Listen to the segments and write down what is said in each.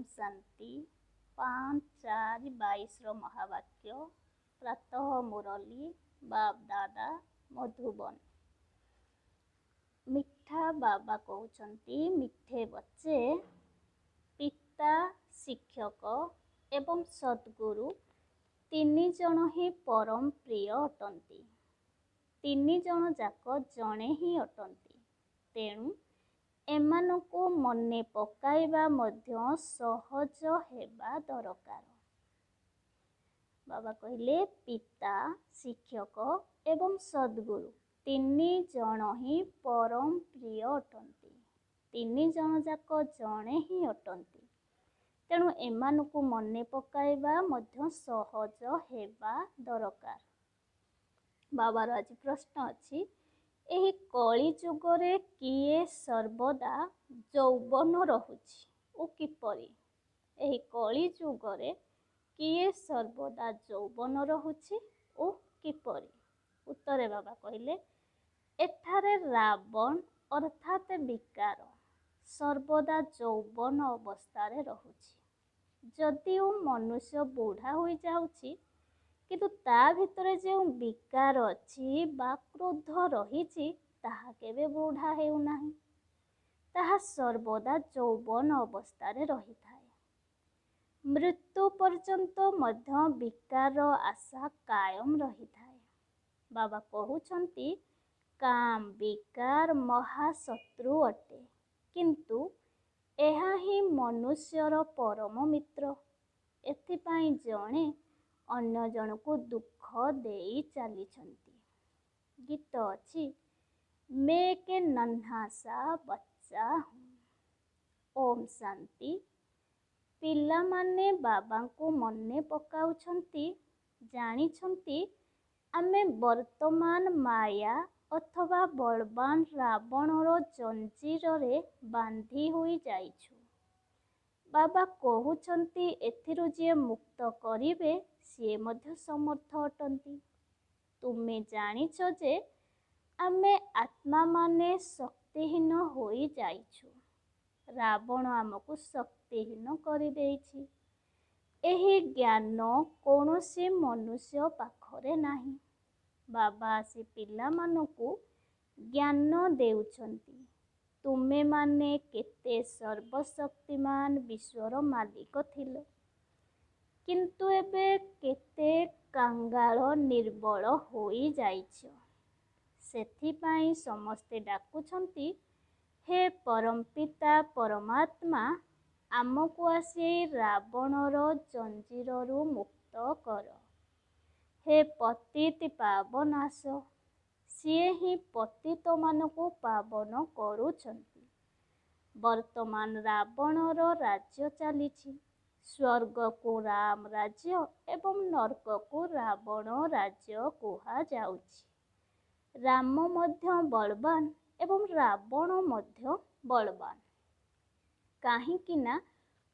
शांति 5-4-22 महावाक्य प्रातः मुरली बाप दादा मधुबन। मिठा बाबा कहते मिठे बच्चे पिता शिक्षक एवं सद्गुरु तीन जन ही परम प्रिय अटंती। तीन जन जाक जड़े ही अटंती। तेणु एमानकु मने पकाइबा मध्य सहज हेबा दरकार। बाबा कहले पिता शिक्षक एवं सद्गुरु तीन जन ही परम प्रिय अटंती। तीन जन जाक जड़े ही अटंती। तेणु एमानकु मने पकाइबा मध्य सहज हेबा दरकार। बाबार आज प्रश्न अछि, एही कली जुगरे किए सर्वदा यौवन रहुछि ओ किपरि? एही कली जुगरे किए सर्वदा यौवन रहुछि ओ किपरि? उत्तरे बाबा कहले एठारे रावण अर्थात विकार सर्वदा यौवन अवस्थारे रहुछि। जदिओ मनुष्य बुढ़ा हो जाउछि किंतु ता भितरे जो विकार अछि बा क्रोध रहिछि ताहा केबे बुढ़ा हेउ नाही। ताहा सर्वदा यौवन अवस्थारे रहिथाए। मृत्यु पर्यंत मध्य विकार आशा कायम रहिथाए। बाबा कहउछंती काम विकार महाशत्रु अटे, किंतु एहा ही मनुष्यर परम मित्र। एथिपाई जणे अन्य जनकु दुख देई चालिछंती। गीत अछि, मैं के नन्हा सा बच्चा हूँ। ओम शांति। पिला माने बाबा को मने पकाउछंती, जानिछंती आमे वर्तमान माया अथवा बलवान रावणर जंजीर रे बांधी होई जाइछु। बाबा कहउछंती एथिरु जे मुक्त करिवे से मध्य समर्थ अटंती। तुमे जानिछ जे आमे आत्मा माने शक्तिहीन होई जाइछु। रावण आमको शक्तिहीन करि देइछि। एही ज्ञान कौनसी मनुष्य पाखरे नाही। बाबा आसी पिला मानकु ज्ञान देउछंती। तुमे माने केते सर्वशक्तिमान विश्वर मालिक थिल, किंतु एबे केते कांगाल निर्बल होई जाइछ। सेथिपाई समस्ते डाकुछंती, हे परमपिता परमात्मा आमको आसी रावणर जंजीररु मुक्त कर। हे पतित पावनाश, सिए ही पतित मानकु पावन करूछंती। वर्तमान रावणर राज्य चलीछि। स्वर्ग को राम राज्य एवं नरक को रावण राज्य कुहा जाउछि। राम मध्य बलवान एवं रावण मध्य बलवान। काहिंकि ना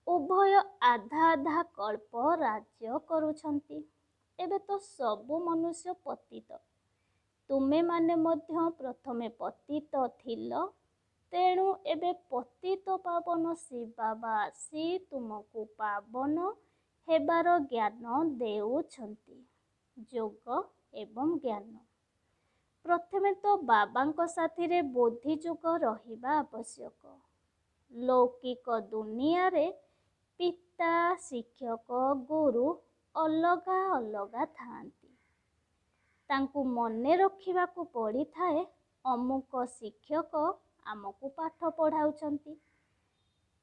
उभय आधा आधा कल्प राज्य करूछंती। एबे तो सबु मनुष्य पतित। तुमे माने मध्य प्रथमे पतित थिल, तेणु एबे पतित पावन शिव बाबा आसी तुमको पावन हेबार ज्ञान देउछंती। जोग एवं ज्ञान। प्रथमे तो बाबांको साथिरे बुद्धि जुग रहिबा आवश्यक। लौकिक दुनिया रे पिता शिक्षक गुरु अलगा अलगा थांती। तांकु मने रखिबाकु पड़ी थाए अमुक शिक्षक आमको पाठ पढ़ाउछंती।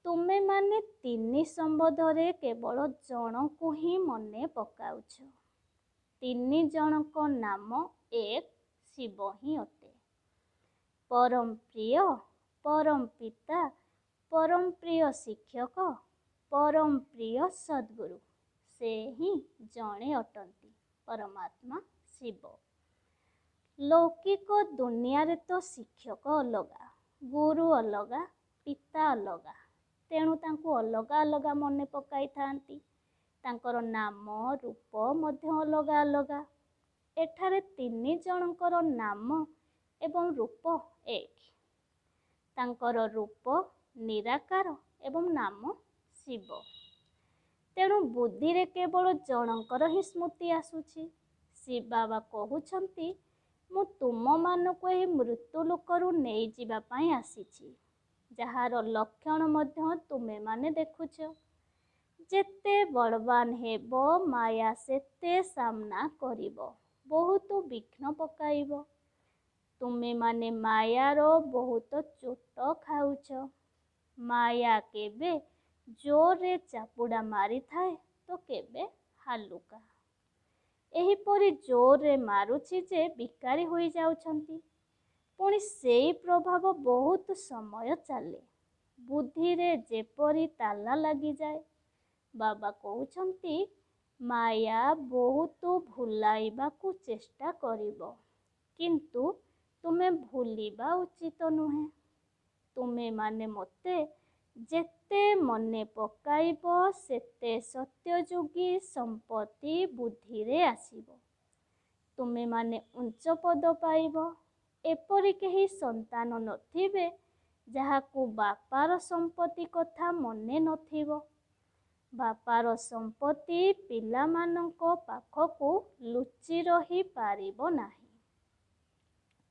तुमे माने तीन संबंधरे केवल जनकु ही मने पकाउछ। तीन जनक नाम एक शिव ही अटे। परम प्रिय, परम पिता, परम प्रिय शिक्षक, परम प्रिय सद्गुरु से ही जणे अटंती परमात्मा शिव। लौकिक दुनिया रे तो शिक्षक अलगा, गुरु अलगा, पिता अलगा। तेणु तांकु अलगा अलगा मने पकाई थांती। तांकर नाम रूप मध्य अलगा अलगा। एठारे तीन जनकर नाम एवं रूप एक। तांकर रूप निराकार एवं नाम ଶିବ। ତେଣୁ ବୁଦ୍ଧିରେ କେବଳ ଜଣଙ୍କର ହିଁ ସ୍ମୃତି ଆସୁଛି। ଶିବ ବାବା କହୁଛନ୍ତି, ମୁଁ ତୁମମାନଙ୍କୁ ଏହି ମୃତ୍ୟୁ ଲୋକରୁ ନେଇଯିବା ପାଇଁ ଆସିଛି, ଯାହାର ଲକ୍ଷଣ ମଧ୍ୟ ତୁମେମାନେ ଦେଖୁଛ। ଯେତେ ବଳବାନ ହେବ ମାୟା ସେତେ ସାମ୍ନା କରିବ, ବହୁତ ବିଘ୍ନ ପକାଇବ। ତୁମେମାନେ ମାୟାର ବହୁତ ଚୋଟ ଖାଉଛ। ମାୟା କେବେ ଜୋରରେ ଚାପୁଡ଼ା ମାରିଥାଏ ତ କେବେ ହାଲୁକା। ଏହିପରି ଜୋରରେ ମାରୁଛି ଯେ ବିକାରୀ ହୋଇଯାଉଛନ୍ତି। ପୁଣି ସେଇ ପ୍ରଭାବ ବହୁତ ସମୟ ଚାଲେ। ବୁଦ୍ଧିରେ ଯେପରି ତାଲା ଲାଗିଯାଏ। ବାବା କହୁଛନ୍ତି, ମାୟା ବହୁତ ଭୁଲାଇବାକୁ ଚେଷ୍ଟା କରିବ, କିନ୍ତୁ ତୁମେ ଭୁଲିବା ଉଚିତ ନୁହେଁ। ତୁମେମାନେ ମୋତେ ଯେତେ ମନେ ପକାଇବ ସେତେ ସତ୍ୟଯୋଗୀ ସମ୍ପତ୍ତି ବୁଦ୍ଧିରେ ଆସିବ। ତୁମେମାନେ ଉଚ୍ଚ ପଦ ପାଇବ। ଏପରି କେହି ସନ୍ତାନ ନଥିବେ ଯାହାକୁ ବାପାର ସମ୍ପତ୍ତି କଥା ମନେ ନଥିବ। ବାପାର ସମ୍ପତ୍ତି ପିଲାମାନଙ୍କ ପାଖକୁ ଲୁଚି ରହି ପାରିବ ନାହିଁ।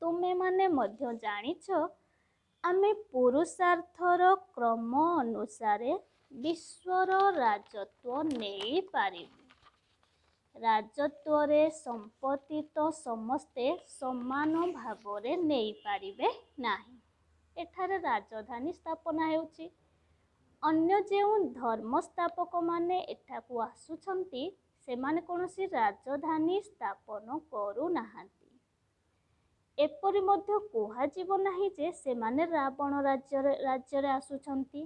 ତୁମେମାନେ ମଧ୍ୟ ଜାଣିଛ, ଆମେ ପୁରୁଷାର୍ଥର କ୍ରମ ଅନୁସାରେ ବିଶ୍ୱର ରାଜତ୍ୱ ନେଇପାରିବୁ। ରାଜତ୍ୱରେ ସମ୍ପତ୍ତି ତ ସମସ୍ତେ ସମାନ ଭାବରେ ନେଇପାରିବେ ନାହିଁ। ଏଠାରେ ରାଜଧାନୀ ସ୍ଥାପନା ହେଉଛି। ଅନ୍ୟ ଯେଉଁ ଧର୍ମ ସ୍ଥାପକମାନେ ଏଠାକୁ ଆସୁଛନ୍ତି, ସେମାନେ କୌଣସି ରାଜଧାନୀ ସ୍ଥାପନ କରୁନାହାନ୍ତି। ଏପରି ମଧ୍ୟ କୁହାଯିବ ନାହିଁ ଯେ ସେମାନେ ରାବଣ ରାଜ୍ୟରେ ଆସୁଛନ୍ତି।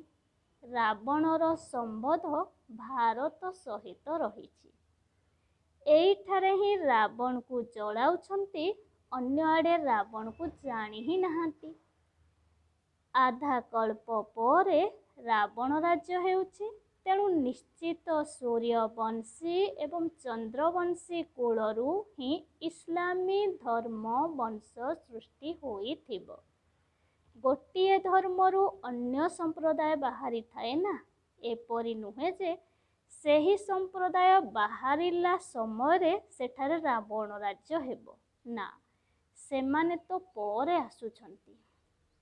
ରାବଣର ସମ୍ବନ୍ଧ ଭାରତ ସହିତ ରହିଛି। ଏଇଠାରେ ହିଁ ରାବଣକୁ ଜଳାଉଛନ୍ତି, ଅନ୍ୟ ଆଡ଼େ ରାବଣକୁ ଜାଣି ହିଁ ନାହାନ୍ତି। ଆଧା କଳ୍ପ ପରେ ରାବଣ ରାଜ୍ୟ ହେଉଛି। ତେଣୁ ନିଶ୍ଚିତ ସୂର୍ଯ୍ୟବଂଶୀ ଏବଂ ଚନ୍ଦ୍ରବଂଶୀ କୁଳରୁ ହିଁ ଇସଲାମୀ ଧର୍ମ ବଂଶ ସୃଷ୍ଟି ହୋଇଥିବ। ଗୋଟିଏ ଧର୍ମରୁ ଅନ୍ୟ ସମ୍ପ୍ରଦାୟ ବାହାରିଥାଏ ନା। ଏପରି ନୁହେଁ ଯେ ସେହି ସମ୍ପ୍ରଦାୟ ବାହାରିଲା ସମୟରେ ସେଠାରେ ରାବଣ ରାଜ୍ୟ ହେବ। ନା, ସେମାନେ ତ ପରେ ଆସୁଛନ୍ତି।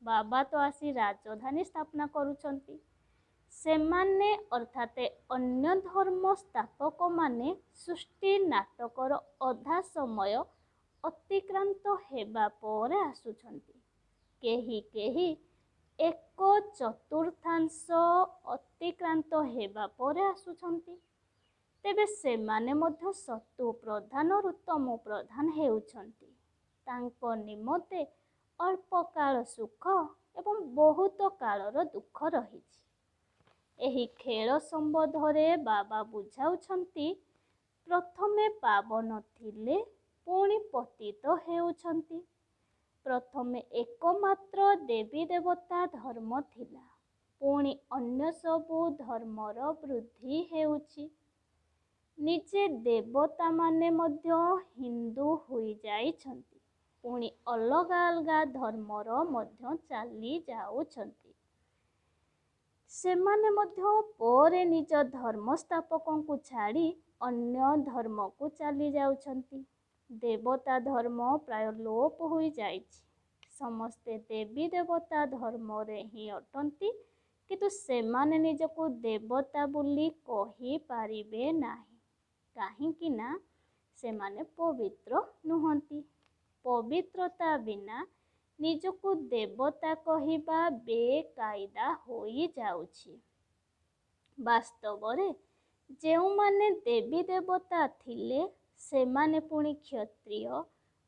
ବାବା ତ ଆସି ରାଜଧାନୀ ସ୍ଥାପନା କରୁଛନ୍ତି। ସେମାନେ ଅର୍ଥାତ୍ ଅନ୍ୟ ଧର୍ମ ସ୍ଥାପକମାନେ ସୃଷ୍ଟି ନାଟକର ଅଧା ସମୟ ଅତିକ୍ରାନ୍ତ ହେବା ପରେ ଆସୁଛନ୍ତି। କେହି କେହି 1/4 ଅତିକ୍ରାନ୍ତ ହେବା ପରେ ଆସୁଛନ୍ତି। ତେବେ ସେମାନେ ମଧ୍ୟ ଶତ୍ରୁ ପ୍ରଧାନରୁ ତମୁ ପ୍ରଧାନ ହେଉଛନ୍ତି। ତାଙ୍କ ନିମନ୍ତେ ଅଳ୍ପ କାଳ ସୁଖ ଏବଂ ବହୁତ କାଳର ଦୁଃଖ ରହିଛି। ଏହି ଖେଳ ସମ୍ବନ୍ଧରେ ବାବା ବୁଝାଉଛନ୍ତି, ପ୍ରଥମେ ପାବନ ଥିଲେ, ପୁଣି ପତିତ ହେଉଛନ୍ତି। ପ୍ରଥମେ ଏକମାତ୍ର ଦେବୀ ଦେବତା ଧର୍ମ ଥିଲା, ପୁଣି ଅନ୍ୟ ସବୁ ଧର୍ମର ବୃଦ୍ଧି ହେଉଛି। ନିଜେ ଦେବତାମାନେ ମଧ୍ୟ ହିନ୍ଦୁ ହୋଇଯାଇଛନ୍ତି, ପୁଣି ଅଲଗା ଅଲଗା ଧର୍ମର ମଧ୍ୟ ଚାଲି ଯାଉଛନ୍ତି। ସେମାନେ ମଧ୍ୟ ପରେ ନିଜ ଧର୍ମ ସ୍ଥାପକଙ୍କୁ ଛାଡ଼ି ଅନ୍ୟ ଧର୍ମକୁ ଚାଲି ଯାଉଛନ୍ତି। ଦେବତା ଧର୍ମ ପ୍ରାୟ ଲୋପ ହୋଇଯାଇଛି। ସମସ୍ତେ ଦେବୀ ଦେବତା ଧର୍ମରେ ହିଁ ଅଟନ୍ତି, କିନ୍ତୁ ସେମାନେ ନିଜକୁ ଦେବତା ବୋଲି କହିପାରିବେ ନାହିଁ। କାହିଁକି ନା ସେମାନେ ପବିତ୍ର ନୁହନ୍ତି। ପବିତ୍ରତା ବିନା ନିଜକୁ ଦେବତା କହିବା ବେକାଇଦା ହୋଇଯାଉଛି। ବାସ୍ତବରେ ଯେଉଁମାନେ ଦେବୀ ଦେବତା ଥିଲେ, ସେମାନେ ପୁଣି କ୍ଷତ୍ରିୟ,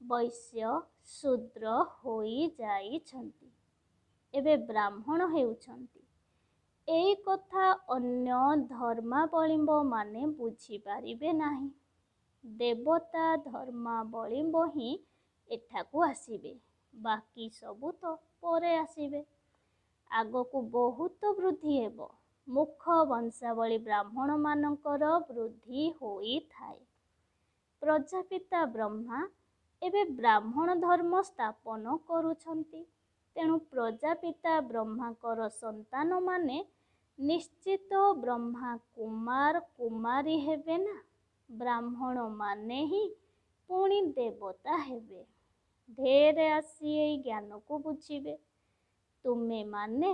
ବୈଶ୍ୟ, ଶୂଦ୍ର ହୋଇଯାଇଛନ୍ତି। ଏବେ ବ୍ରାହ୍ମଣ ହେଉଛନ୍ତି। ଏଇ କଥା ଅନ୍ୟ ଧର୍ମାବଲମ୍ବୀମାନେ ବୁଝିପାରିବେ ନାହିଁ। ଦେବତା ଧର୍ମାବଲମ୍ବୀ ହିଁ ଏଠାକୁ ଆସିବେ, ବାକି ସବୁ ତ ପରେ ଆସିବେ। ଆଗକୁ ବହୁତ ବୃଦ୍ଧି ହେବ। ମୁଖ ବଂଶାବଳୀ ବ୍ରାହ୍ମଣମାନଙ୍କର ବୃଦ୍ଧି ହୋଇଥାଏ। ପ୍ରଜାପିତା ବ୍ରହ୍ମା ଏବେ ବ୍ରାହ୍ମଣ ଧର୍ମ ସ୍ଥାପନ କରୁଛନ୍ତି। ତେଣୁ ପ୍ରଜାପିତା ବ୍ରହ୍ମାଙ୍କର ସନ୍ତାନମାନେ ନିଶ୍ଚିତ ବ୍ରହ୍ମା କୁମାର କୁମାରୀ ହେବେ ନା। ବ୍ରାହ୍ମଣ ମାନେ ହିଁ ପୁଣି ଦେବତା ହେବେ। ଢେର ଆସି ଏଇ ଜ୍ଞାନକୁ ବୁଝିବେ। ତୁମେମାନେ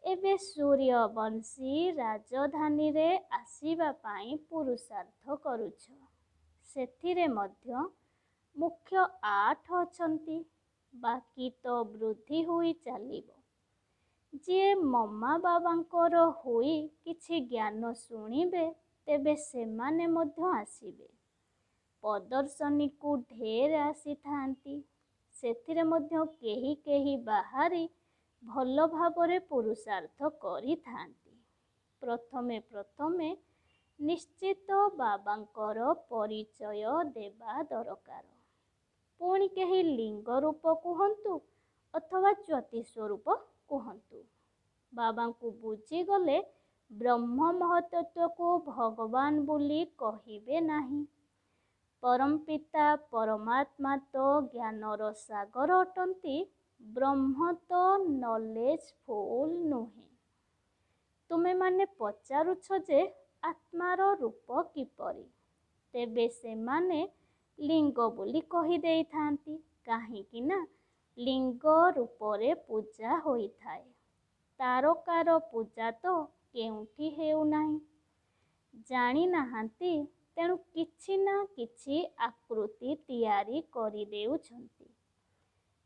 ଏବେ ସୂର୍ଯ୍ୟବଂଶୀ ରାଜଧାନୀରେ ଆସିବା ପାଇଁ ପୁରୁଷାର୍ଥ କରୁଛ। ସେଥିରେ ମଧ୍ୟ ମୁଖ୍ୟ 8 ଅଛନ୍ତି। ବାକି ତ ବୃଦ୍ଧି ହୋଇ ଚାଲିବ। ଯିଏ ମମା ବାବାଙ୍କର ହୋଇ କିଛି ଜ୍ଞାନ ଶୁଣିବେ ତେବେ ସେମାନେ ମଧ୍ୟ ଆସିବେ। ପ୍ରଦର୍ଶନୀକୁ ଢେର ଆସିଥାନ୍ତି। ସେଥିରେ ମଧ୍ୟ କେହି କେହି ବାହାରି ଭଲ ଭାବରେ ପୁରୁଷାର୍ଥ କରିଥାନ୍ତି। ପ୍ରଥମେ ପ୍ରଥମେ ନିଶ୍ଚିତ ବାବାଙ୍କର ପରିଚୟ ଦେବା ଦରକାର। ପୁଣି କେହି ଲିଙ୍ଗ ରୂପ କୁହନ୍ତୁ ଅଥବା ଜ୍ୟୋତିଷ ରୂପ କୁହନ୍ତୁ। ବାବାଙ୍କୁ ବୁଝିଗଲେ ବ୍ରହ୍ମ ମହତ୍ତତ୍ୱକୁ ଭଗବାନ ବୋଲି କହିବେ ନାହିଁ। ପରମପିତା ପରମାତ୍ମା ତ ଜ୍ଞାନର ସାଗର ଅଟନ୍ତି। ବ୍ରହ୍ମ ତ ନଲେଜଫୁଲ ନୁହେଁ। ତୁମେମାନେ ପଚାରୁଛ ଯେ ଆତ୍ମାର ରୂପ କିପରି? ତେବେ ସେମାନେ ଲିଙ୍ଗ ବୋଲି କହିଦେଇଥାନ୍ତି। କାହିଁକି ନା ଲିଙ୍ଗ ରୂପରେ ପୂଜା ହୋଇଥାଏ। ତାରକାର ପୂଜା ତ କେଉଁଠି ହେଉନାହିଁ। ଜାଣିନାହାନ୍ତି, ତେଣୁ କିଛି ନା କିଛି ଆକୃତି ତିଆରି କରିଦେଉଛନ୍ତି।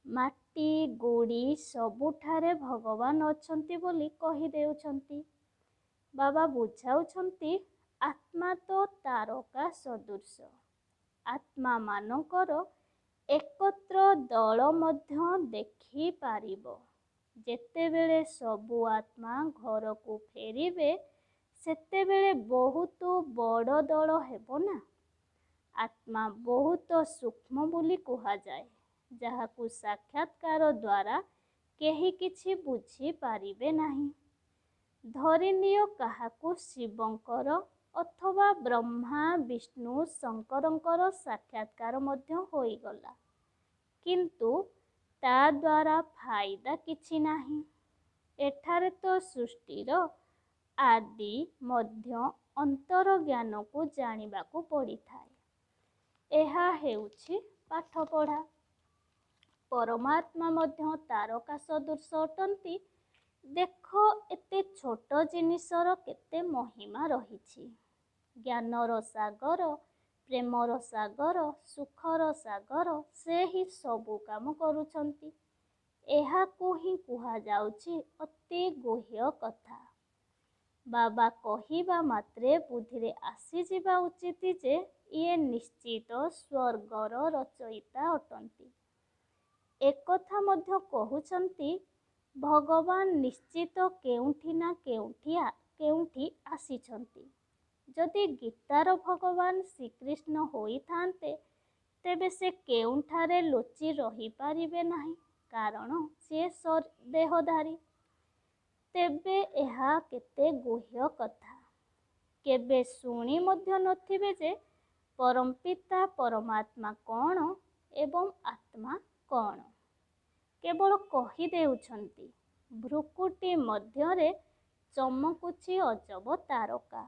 ମାଟି ଗୋଡ଼ି ସବୁଠାରେ ଭଗବାନ ଅଛନ୍ତି ବୋଲି କହିଦେଉଛନ୍ତି। ବାବା ବୁଝାଉଛନ୍ତି ଆତ୍ମା ତ ତାରକା ସଦୃଶ। ଆତ୍ମାମାନଙ୍କର ଏକତ୍ର ଦଳ ମଧ୍ୟ ଦେଖିପାରିବ। ଯେତେବେଳେ ସବୁ ଆତ୍ମା ଘରକୁ ଫେରିବେ ସେତେବେଳେ ବହୁତ ବଡ଼ ଦଳ ହେବ ନା। ଆତ୍ମା ବହୁତ ସୂକ୍ଷ୍ମ ବୋଲି କୁହାଯାଏ, ଯାହାକୁ ସାକ୍ଷାତକାର ଦ୍ୱାରା କେହି କିଛି ବୁଝିପାରିବେ ନାହିଁ। ଧରିନିଅ କାହାକୁ ଶିବଙ୍କର ଅଥବା ବ୍ରହ୍ମା ବିଷ୍ଣୁ ଶଙ୍କରଙ୍କର ସାକ୍ଷାତକାର ମଧ୍ୟ ହୋଇଗଲା, କିନ୍ତୁ ତା ଦ୍ୱାରା ଫାଇଦା କିଛି ନାହିଁ। ଏଠାରେ ତ ସୃଷ୍ଟିର ଆଦି ମଧ୍ୟ ଅନ୍ତର ଜ୍ଞାନକୁ ଜାଣିବାକୁ ପଡ଼ିଥାଏ। ଏହା ହେଉଛି ପାଠପଢ଼ା। ପରମାତ୍ମା ମଧ୍ୟ ତାରକା ସଦୃଶ ଅଟନ୍ତି। ଦେଖ ଏତେ ଛୋଟ ଜିନିଷର କେତେ ମହିମା ରହିଛି। ଜ୍ଞାନର ସାଗର, ପ୍ରେମର ସାଗର, ସୁଖର ସାଗର, ସେ ହିଁ ସବୁ କାମ କରୁଛନ୍ତି। ଏହାକୁ ହିଁ କୁହାଯାଉଛି ଅତି ଗୁହ୍ୟ କଥା। ବାବା କହିବା ମାତ୍ରେ ବୁଦ୍ଧିରେ ଆସିଯିବା ଉଚିତ ଯେ ଇଏ ନିଶ୍ଚିତ ସ୍ୱର୍ଗର ରଚୟିତା ଅଟନ୍ତି। ଏକଥା ମଧ୍ୟ କହୁଛନ୍ତି ଭଗବାନ ନିଶ୍ଚିତ କେଉଁଠି ନା କେଉଁଠି ଆସିଛନ୍ତି। ଯଦି ଗୀତାର ଭଗବାନ ଶ୍ରୀକୃଷ୍ଣ ହୋଇଥାନ୍ତେ ତେବେ ସେ କେଉଁଠାରେ ଲୁଚି ରହିପାରିବେ ନାହିଁ, କାରଣ ସିଏ ଦେହଧାରୀ। ତେବେ ଏହା କେତେ ଗୁହ୍ୟ କଥା। କେବେ ଶୁଣି ମଧ୍ୟ ନଥିବେ ଯେ ପରମପିତା ପରମାତ୍ମା କ'ଣ ଏବଂ ଆତ୍ମା କ'ଣ। କେବଳ କହିଦେଉଛନ୍ତି। ଭ୍ରୁକୁଟି ମଧ୍ୟରେ ଚମକୁଛି ଅଜବ ତାରକା।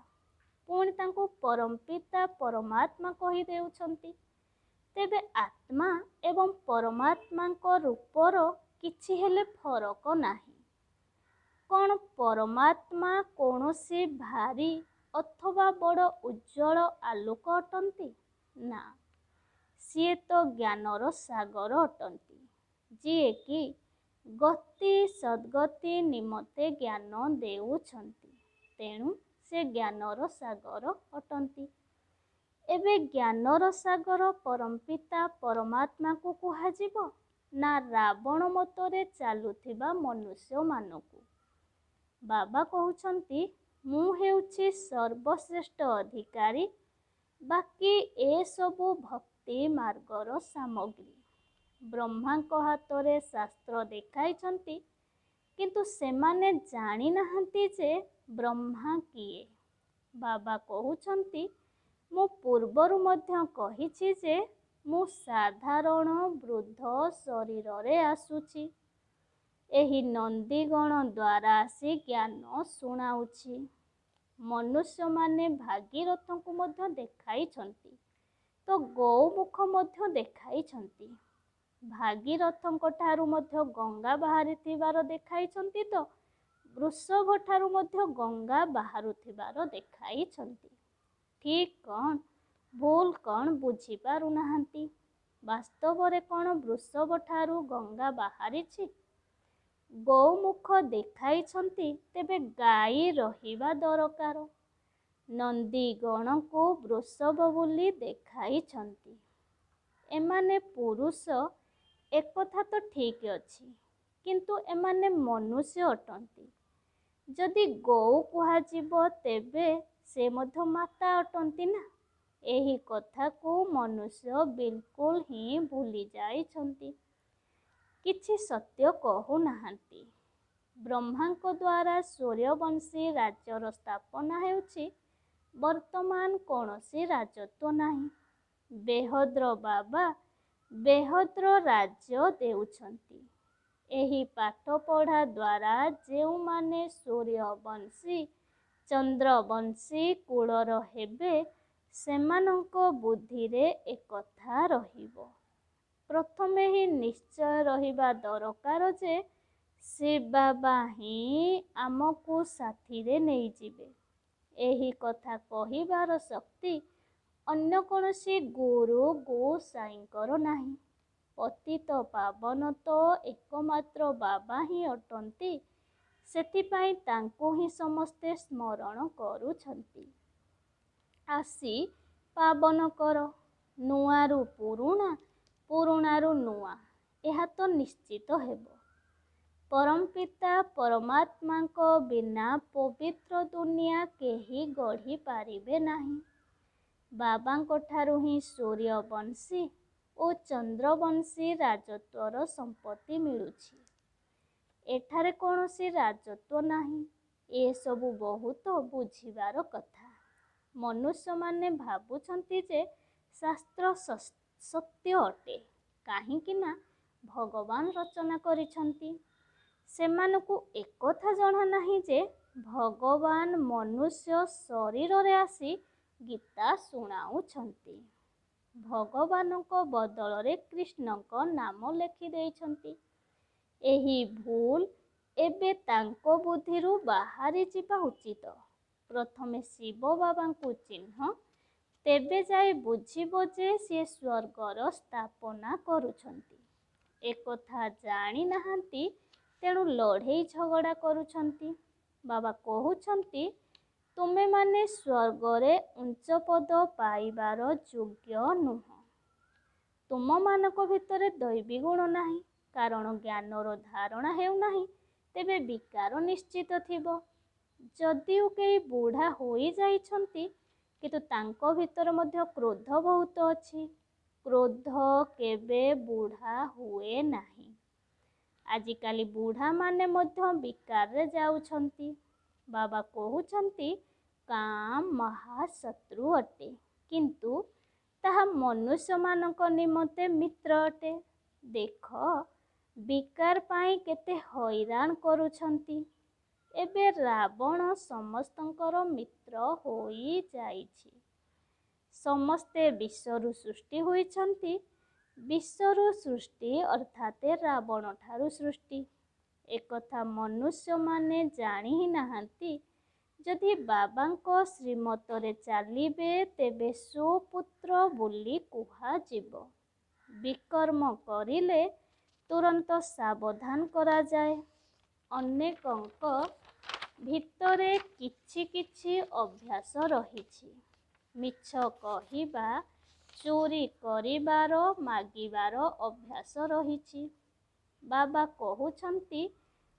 ପୁଣି ତାଙ୍କୁ ପରମପିତା ପରମାତ୍ମା କହିଦେଉଛନ୍ତି। ତେବେ ଆତ୍ମା ଏବଂ ପରମାତ୍ମାଙ୍କ ରୂପର କିଛି ହେଲେ ଫରକ ନାହିଁ। କ'ଣ ପରମାତ୍ମା କୌଣସି ଭାରୀ ଅଥବା ବଡ଼ ଉଜ୍ଜ୍ୱଳ ଆଲୋକ ଅଟନ୍ତି? ନା, ସିଏ ତ ଜ୍ଞାନର ସାଗର ଅଟନ୍ତି, ଯିଏକି ଗତି ସଦ୍ଗତି ନିମନ୍ତେ ଜ୍ଞାନ ଦେଉଛନ୍ତି। ତେଣୁ ସେ ଜ୍ଞାନର ସାଗର ଅଟନ୍ତି। ଏବେ ଜ୍ଞାନର ସାଗର ପରମପିତା ପରମାତ୍ମାକୁ କୁହାଯିବ ନା ରାବଣ ମତରେ ଚାଲୁଥିବା ମନୁଷ୍ୟମାନଙ୍କୁ? ବାବା କହୁଛନ୍ତି ମୁଁ ହେଉଛି ସର୍ବଶ୍ରେଷ୍ଠ ଅଧିକାରୀ। ବାକି ଏସବୁ ଭକ୍ତି ମାର୍ଗର ସାମଗ୍ରୀ। ବ୍ରହ୍ମାଙ୍କ ହାତରେ ଶାସ୍ତ୍ର ଦେଖାଇଛନ୍ତି, କିନ୍ତୁ ସେମାନେ ଜାଣିନାହାନ୍ତି ଯେ ବ୍ରହ୍ମା କିଏ। ବାବା କହୁଛନ୍ତି ମୁଁ ପୂର୍ବରୁ ମଧ୍ୟ କହିଛି ଯେ ମୁଁ ସାଧାରଣ ବୃଦ୍ଧ ଶରୀରରେ ଆସୁଛି। ଏହି ନନ୍ଦୀଗଣ ଦ୍ୱାରା ଆସି ଜ୍ଞାନ ଶୁଣାଉଛି। ମନୁଷ୍ୟମାନେ ଭାଗୀରଥଙ୍କୁ ମଧ୍ୟ ଦେଖାଇଛନ୍ତି, ତ ଗୌମୁଖ ମଧ୍ୟ ଦେଖାଇଛନ୍ତି। ଭାଗୀରଥଙ୍କ ଠାରୁ ମଧ୍ୟ ଗଙ୍ଗା ବାହାରିଥିବାର ଦେଖାଇଛନ୍ତି, ତ ବୃଷଭ ଠାରୁ ମଧ୍ୟ ଗଙ୍ଗା ବାହାରୁଥିବାର ଦେଖାଇଛନ୍ତି। ଠିକ୍ କ'ଣ ଭୁଲ କ'ଣ ବୁଝିପାରୁନାହାନ୍ତି। ବାସ୍ତବରେ କ'ଣ ବୃଷଭ ଠାରୁ ଗଙ୍ଗା ବାହାରିଛି? ଗୌମୁଖ ଦେଖାଇଛନ୍ତି, ତେବେ ଗାଈ ରହିବା ଦରକାର। ନନ୍ଦୀଗଣଙ୍କୁ ବୃଷଭ ବୋଲି ଦେଖାଇଛନ୍ତି। ଏମାନେ ପୁରୁଷ, ଏକଥା ତ ଠିକ୍ ଅଛି, କିନ୍ତୁ ଏମାନେ ମନୁଷ୍ୟ ଅଟନ୍ତି। ଯଦି ଗୌ କୁହାଯିବ, ତେବେ ସେ ମଧ୍ୟ ମାତା ଅଟନ୍ତି ନା। ଏହି କଥାକୁ ମନୁଷ୍ୟ ବିଲକୁଲ ହିଁ ଭୁଲି ଯାଇଛନ୍ତି। କିଛି ସତ୍ୟ କହୁନାହାନ୍ତି। ବ୍ରହ୍ମାଙ୍କ ଦ୍ୱାରା ସୂର୍ଯ୍ୟବଂଶୀ ରାଜ୍ୟର ସ୍ଥାପନା ହେଉଛି। ବର୍ତ୍ତମାନ କୌଣସି ରାଜତ୍ୱ ନାହିଁ। ବେହଦ୍ର ବାବା ବେହଦ୍ର ରାଜ୍ୟ ଦେଉଛନ୍ତି। ଏହି ପାଠପଢ଼ା ଦ୍ୱାରା ଯେଉଁମାନେ ସୂର୍ଯ୍ୟବଂଶୀ, ଚନ୍ଦ୍ରବଂଶୀ କୁଳର ହେବେ, ସେମାନଙ୍କ ବୁଦ୍ଧିରେ ଏକଥା ରହିବ। ପ୍ରଥମେ ହିଁ ନିଶ୍ଚୟ ରହିବା ଦରକାର ଯେ ଶିବ ବାବା ହିଁ ଆମକୁ ସାଥିରେ ନେଇଯିବେ। ଏହି କଥା କହିବାର ଶକ୍ତି ଅନ୍ୟ କୌଣସି ଗୁରୁ ଗୋସାଇଁଙ୍କର ନାହିଁ। ପତିତ ପାବନ ତ ଏକମାତ୍ର ବାବା ହିଁ ଅଟନ୍ତି। ସେଥିପାଇଁ ତାଙ୍କୁ ହିଁ ସମସ୍ତେ ସ୍ମରଣ କରୁଛନ୍ତି। ଆସି ପାବନ କର। ନୂଆରୁ ପୁରୁଣା, ପୁରୁଣାରୁ ନୂଆ, ଏହା ତ ନିଶ୍ଚିତ ହେବ। ପରମପିତା ପରମାତ୍ମାଙ୍କ ବିନା ପବିତ୍ର ଦୁନିଆ କେହି ଗଢ଼ି ପାରିବେ ନାହିଁ। ବାବାଙ୍କ ଠାରୁ ହିଁ ସୂର୍ଯ୍ୟବଂଶୀ ଓ ଚନ୍ଦ୍ରବଂଶୀ ରାଜତ୍ୱର ସମ୍ପତ୍ତି ମିଳୁଛି। ଏଠାରେ କୌଣସି ରାଜତ୍ୱ ନାହିଁ। ଏସବୁ ବହୁତ ବୁଝିବାର କଥା। ମନୁଷ୍ୟମାନେ ଭାବୁଛନ୍ତି ଯେ ଶାସ୍ତ୍ର ସତ୍ୟ ଅଟେ, କାହିଁକି ନା ଭଗବାନ ରଚନା କରିଛନ୍ତି। ସେମାନଙ୍କୁ ଏକଥା ଜଣା ନାହିଁ ଯେ ଭଗବାନ ମନୁଷ୍ୟ ଶରୀରରେ ଆସି ଗୀତା ଶୁଣାଉଛନ୍ତି। ଭଗବାନଙ୍କ ବଦଳରେ କୃଷ୍ଣଙ୍କ ନାମ ଲେଖିଦେଇଛନ୍ତି। ଏହି ଭୁଲ ଏବେ ତାଙ୍କ ବୁଦ୍ଧିରୁ ବାହାରି ଯିବା ଉଚିତ। ପ୍ରଥମେ ଶିବ ବାବାଙ୍କୁ ଚିହ୍ନ, ତେବେ ଯାଇ ବୁଝିବ ଯେ ସିଏ ସ୍ୱର୍ଗର ସ୍ଥାପନା କରୁଛନ୍ତି। ଏକଥା ଜାଣି ନାହାନ୍ତି, ତେଣୁ ଲଢ଼େଇ ଝଗଡ଼ା କରୁଛନ୍ତି। ବାବା କହୁଛନ୍ତି, ତୁମେମାନେ ସ୍ୱର୍ଗରେ ଉଚ୍ଚ ପଦ ପାଇବାର ଯୋଗ୍ୟ ନୁହଁ। ତୁମମାନଙ୍କ ଭିତରେ ଦୈବୀ ଗୁଣ ନାହିଁ। କାରଣ ଜ୍ଞାନର ଧାରଣା ହେଉନାହିଁ, ତେବେ ବିକାର ନିଶ୍ଚିତ ଥିବ। ଯଦିଓ କେହି ବୁଢ଼ା ହୋଇଯାଇଛନ୍ତି, କିନ୍ତୁ ତାଙ୍କ ଭିତରେ ମଧ୍ୟ କ୍ରୋଧ ବହୁତ ଅଛି। କ୍ରୋଧ କେବେ ବୁଢ଼ା ହୁଏ ନାହିଁ। ଆଜିକାଲି ବୁଢ଼ାମାନେ ମଧ୍ୟ ବିକାରରେ ଯାଉଛନ୍ତି। ବାବା କହୁଛନ୍ତି, କାମ ମହାଶତ୍ରୁ ଅଟେ, କିନ୍ତୁ ତାହା ମନୁଷ୍ୟମାନଙ୍କ ନିମନ୍ତେ ମିତ୍ର ଅଟେ। ଦେଖ, ବିକାର ପାଇଁ କେତେ ହଇରାଣ କରୁଛନ୍ତି। ଏବେ ରାବଣ ସମସ୍ତଙ୍କର ମିତ୍ର ହୋଇଯାଇଛି। ସମସ୍ତେ ବିଷରୁ ସୃଷ୍ଟି ହୋଇଛନ୍ତି। ବିଷରୁ ସୃଷ୍ଟି ଅର୍ଥାତ୍ ରାବଣ ଠାରୁ ସୃଷ୍ଟି। ଏକଥା ମନୁଷ୍ୟମାନେ ଜାଣି ହିଁ ନାହାନ୍ତି। ଯଦି ବାବାଙ୍କ ଶ୍ରୀମତରେ ଚାଲିବେ, ତେବେ ସୁପୁତ୍ର ବୋଲି କୁହାଯିବ। ବିକର୍ମ କରିଲେ ତୁରନ୍ତ ସାବଧାନ କରାଯାଏ। ଅନେକଙ୍କ ଭିତରେ କିଛି କିଛି ଅଭ୍ୟାସ ରହିଛି। ମିଛ କହିବା, ଚୋରି କରିବାର, ମାଗିବାର ଅଭ୍ୟାସ ରହିଛି। ବାବା କହୁଛନ୍ତି,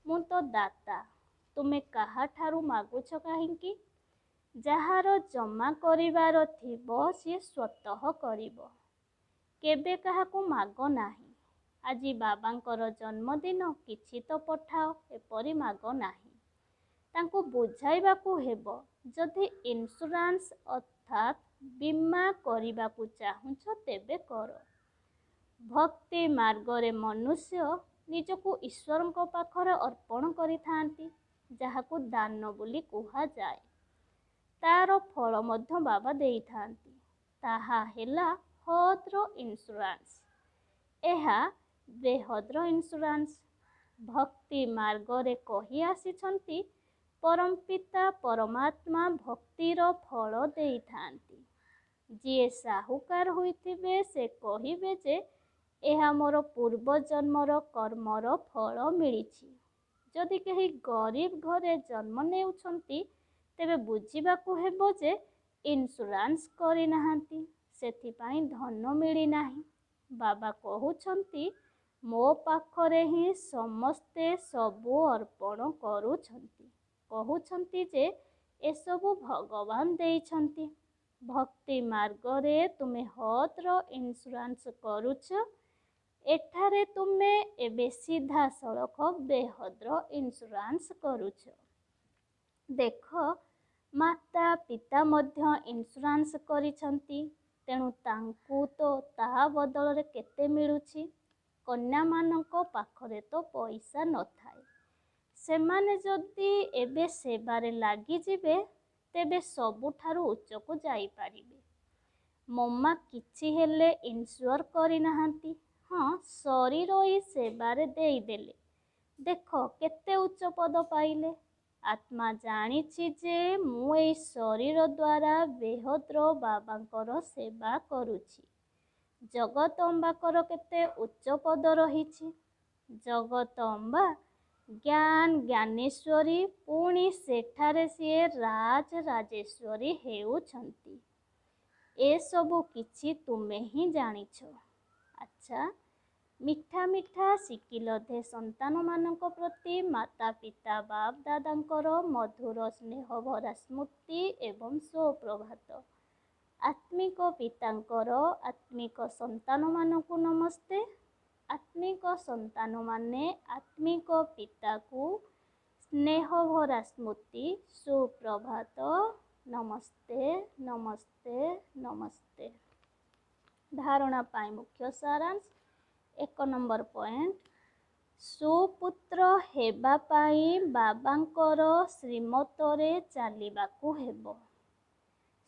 ମୁଁ ତ ଦାତା, ତୁମେ କାହାଠାରୁ ମାଗୁଛ କାହିଁକି? ଯାହାର ଜମା କରିବାର ଥିବ, ସିଏ ସ୍ୱତଃ କରିବ। କେବେ କାହାକୁ ମାଗ ନାହିଁ। ଆଜି ବାବାଙ୍କର ଜନ୍ମଦିନ, କିଛି ତ ପଠାଅ, ଏପରି ମାଗ ନାହିଁ। ତାଙ୍କୁ ବୁଝାଇବାକୁ ହେବ, ଯଦି ଇନ୍ସୁରାନ୍ସ ଅର୍ଥାତ୍ ବୀମା କରିବାକୁ ଚାହୁଁଛ, ତେବେ କର। ଭକ୍ତି ମାର୍ଗରେ ମନୁଷ୍ୟ ନିଜକୁ ଈଶ୍ୱରଙ୍କ ପାଖରେ ଅର୍ପଣ କରିଥାନ୍ତି, ଯାହାକୁ ଦାନ ବୋଲି କୁହାଯାଏ। ତାର ଫଳ ମଧ୍ୟ ବାବା ଦେଇଥାନ୍ତି। ତାହା ହେଲା ହଦ୍ର ଇନ୍ସୁରାନ୍ସ। ଏହା ବେହଦ୍ର ଇନ୍ସୁରାନ୍ସ। ଭକ୍ତି ମାର୍ଗରେ କହି ଆସିଛନ୍ତି, ପରମପିତା ପରମାତ୍ମା ଭକ୍ତିର ଫଳ ଦେଇଥାନ୍ତି। ଯିଏ ସାହୁକାର ହୋଇଥିବେ ସେ କହିବେ ଯେ ଏହା ମୋର ପୂର୍ବ ଜନ୍ମର କର୍ମର ଫଳ ମିଳିଛି। ଯଦି କେହି ଗରିବ ଘରେ ଜନ୍ମ ନେଉଛନ୍ତି, ତେବେ ବୁଝିବାକୁ ହେବ ଯେ ଇନ୍ସୁରାନ୍ସ କରିନାହାନ୍ତି, ସେଥିପାଇଁ ଧନ ମିଳିନାହିଁ। ବାବା କହୁଛନ୍ତି, ମୋ ପାଖରେ ହିଁ ସମସ୍ତେ ସବୁ ଅର୍ପଣ କରୁଛନ୍ତି। କହୁଛନ୍ତି ଯେ ଏସବୁ ଭଗବାନ ଦେଇଛନ୍ତି। ଭକ୍ତି ମାର୍ଗରେ ତୁମେ ହଦ୍ର ଇନ୍ସୁରାନ୍ସ କରୁଛ। ଏଠାରେ ତୁମେ ଏବେ ସିଧାସଳଖ ବେହଦ୍ର ଇନ୍ସୁରାନ୍ସ କରୁଛ। ଦେଖ, ମାତା ପିତା ମଧ୍ୟ ଇନ୍ସୁରାନ୍ସ କରିଛନ୍ତି, ତେଣୁ ତାଙ୍କୁ ତ ତାହା ବଦଳରେ କେତେ ମିଳୁଛି। କନ୍ୟାମାନଙ୍କ ପାଖରେ ତ ପଇସା ନଥାଏ। ସେମାନେ ଯଦି ଏବେ ସେବାରେ ଲାଗିଯିବେ, ତେବେ ସବୁଠାରୁ ଉଚ୍ଚକୁ ଯାଇପାରିବେ। ମମା କିଛି ହେଲେ ଇନ୍ସୁର କରିନାହାନ୍ତି। ହଁ, ଶରୀର ହିଁ ସେବାରେ ଦେଇଦେଲେ। ଦେଖ କେତେ ଉଚ୍ଚ ପଦ ପାଇଲେ। ଆତ୍ମା ଜାଣିଛି ଯେ ମୁଁ ଏହି ଶରୀର ଦ୍ୱାରା ବେହଦ୍ର ବାବାଙ୍କର ସେବା କରୁଛି। ଜଗତମ୍ବାର କେତେ ଉଚ୍ଚ ପଦ ରହିଛି। ଜଗତମ୍ବା ଜ୍ଞାନ ଜ୍ଞାନେଶ୍ୱରୀ, ପୁଣି ସେଠାରେ ସିଏ ରାଜରାଜେଶ୍ୱରୀ ହେଉଛନ୍ତି। ଏସବୁ କିଛି ତୁମେ ହିଁ ଜାଣିଛ। ଆଚ୍ଛା, ମିଠା ମିଠା ଶିକିଲଧେ ସନ୍ତାନମାନଙ୍କ ପ୍ରତି ମାତା ପିତା ବାପ ଦାଦାଙ୍କର ମଧୁର ସ୍ନେହଭରା ସ୍ମୃତି ଏବଂ ସୁପ୍ରଭାତ। ଆତ୍ମିକ ପିତାଙ୍କର ଆତ୍ମିକ ସନ୍ତାନମାନଙ୍କୁ ନମସ୍ତେ। ଆତ୍ମିକ ସନ୍ତାନମାନେ ଆତ୍ମିକ ପିତାକୁ ସ୍ନେହଭରା ସ୍ମୃତି, ସୁପ୍ରଭାତ, ନମସ୍ତେ ନମସ୍ତେ ନମସ୍ତେ। ଧାରଣା ପାଇଁ ମୁଖ୍ୟ ସାରାଂଶ। 1 ନମ୍ବର ପଏଣ୍ଟ, ସୁପୁତ୍ର ହେବା ପାଇଁ ବାବାଙ୍କର ଶ୍ରୀମତରେ ଚାଲିବାକୁ ହେବ।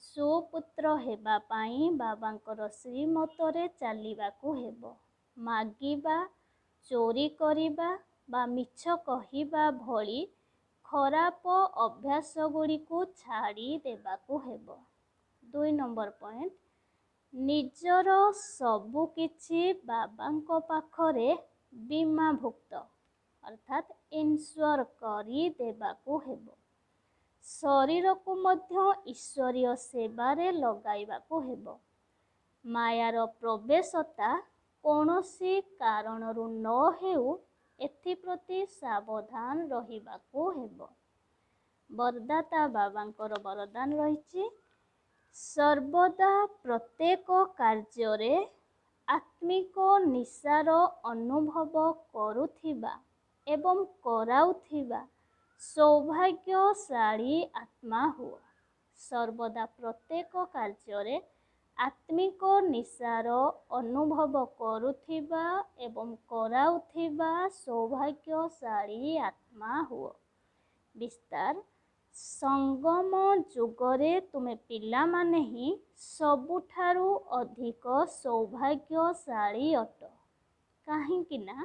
ସୁପୁତ୍ର ହେବା ପାଇଁ ବାବାଙ୍କର ଶ୍ରୀମତରେ ଚାଲିବାକୁ ହେବ। ମାଗିବା, ଚୋରି କରିବା ବା ମିଛ କହିବା ଭଳି ଖରାପ ଅଭ୍ୟାସଗୁଡ଼ିକୁ ଛାଡ଼ି ଦେବାକୁ ହେବ। 2 ନମ୍ବର ପଏଣ୍ଟ, ନିଜର ସବୁ କିଛି ବାବାଙ୍କ ପାଖରେ ବୀମାଭୁକ୍ତ ଅର୍ଥାତ୍ ଇନ୍ସୁର କରି ଦେବାକୁ ହେବ। ଶରୀରକୁ ମଧ୍ୟ ଈଶ୍ୱରୀୟ ସେବାରେ ଲଗାଇବାକୁ ହେବ। ମାୟାର ପ୍ରବେଶତା କୌଣସି କାରଣରୁ ନ ହେଉ, ଏଥିପ୍ରତି ସାବଧାନ ରହିବାକୁ ହେବ। ବରଦାତା ବାବାଙ୍କର ବରଦାନ ରହିଛି, ସର୍ବଦା ପ୍ରତ୍ୟେକ କାର୍ଯ୍ୟରେ ଆତ୍ମିକ ନିଶାର ଅନୁଭବ କରୁଥିବା ଏବଂ କରାଉଥିବା ସୌଭାଗ୍ୟଶାଳୀ ଆତ୍ମା ହୁଅ। ସର୍ବଦା ପ୍ରତ୍ୟେକ କାର୍ଯ୍ୟରେ ଆତ୍ମିକ ନିଶାର ଅନୁଭବ କରୁଥିବା ଏବଂ କରାଉଥିବା ସୌଭାଗ୍ୟଶାଳୀ ଆତ୍ମା ହୁଅ। ବିସ୍ତାର, ସଙ୍ଗମ ଯୁଗରେ ତୁମେ ପିଲାମାନେ ହିଁ ସବୁଠାରୁ ଅଧିକ ସୌଭାଗ୍ୟଶାଳୀ ଅଟ। କାହିଁକି ନା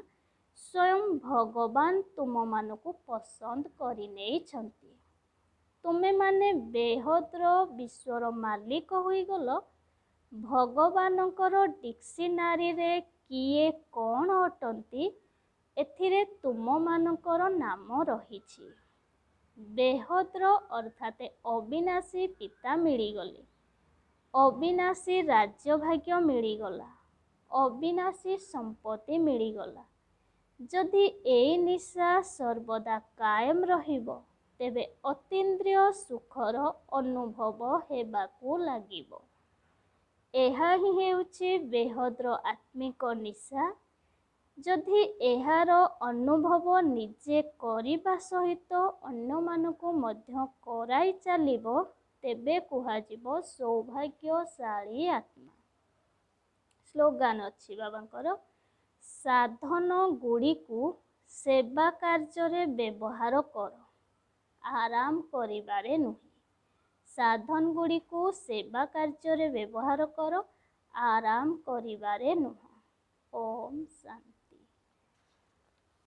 ସ୍ୱୟଂ ଭଗବାନ ତୁମମାନଙ୍କୁ ପସନ୍ଦ କରିନେଇଛନ୍ତି। ତୁମେମାନେ ବେହଦ୍ର ବିଶ୍ୱର ମାଲିକ ହୋଇଗଲ। ଭଗବାନଙ୍କର ଡିକ୍ସିନାରୀରେ କିଏ କ'ଣ ଅଟନ୍ତି, ଏଥିରେ ତୁମମାନଙ୍କର ନାମ ରହିଛି। ବେହଦ୍ର ଅର୍ଥାତ୍ ଅବିନାଶୀ ପିତା ମିଳିଗଲେ। ଅବିନାଶୀ ରାଜ୍ୟଭାଗ୍ୟ ମିଳିଗଲା। ଅବିନାଶୀ ସମ୍ପତ୍ତି ମିଳିଗଲା। ଯଦି ଏଇ ନିଶା ସର୍ବଦା କାୟମ ରହିବ, ତେବେ ଅତୀନ୍ଦ୍ରିୟ ସୁଖର ଅନୁଭବ ହେବାକୁ ଲାଗିବ। ଏହା ହିଁ ହେଉଛି ବେହଦ୍ର ଆତ୍ମିକ ନିଶା। ଯଦି ଏହାର ଅନୁଭବ ନିଜେ କରିବା ସହିତ ଅନ୍ୟମାନଙ୍କୁ ମଧ୍ୟ କରାଇ ଚାଲିବ, ତେବେ କୁହାଯିବ ସୌଭାଗ୍ୟଶାଳୀ ଆତ୍ମା। ସ୍ଲୋଗାନ ଅଛି ବାବାଙ୍କର, ସାଧନ ଗୁଡ଼ିକୁ ସେବା କାର୍ଯ୍ୟରେ ବ୍ୟବହାର କର, ଆରାମ କରିବାରେ ନୁହେଁ। ସାଧନ ଗୁଡ଼ିକୁ ସେବା କାର୍ଯ୍ୟରେ ବ୍ୟବହାର କର, ଆରାମ କରିବାରେ ନୁହଁ। ଓମ୍ ଶାନ୍ତି।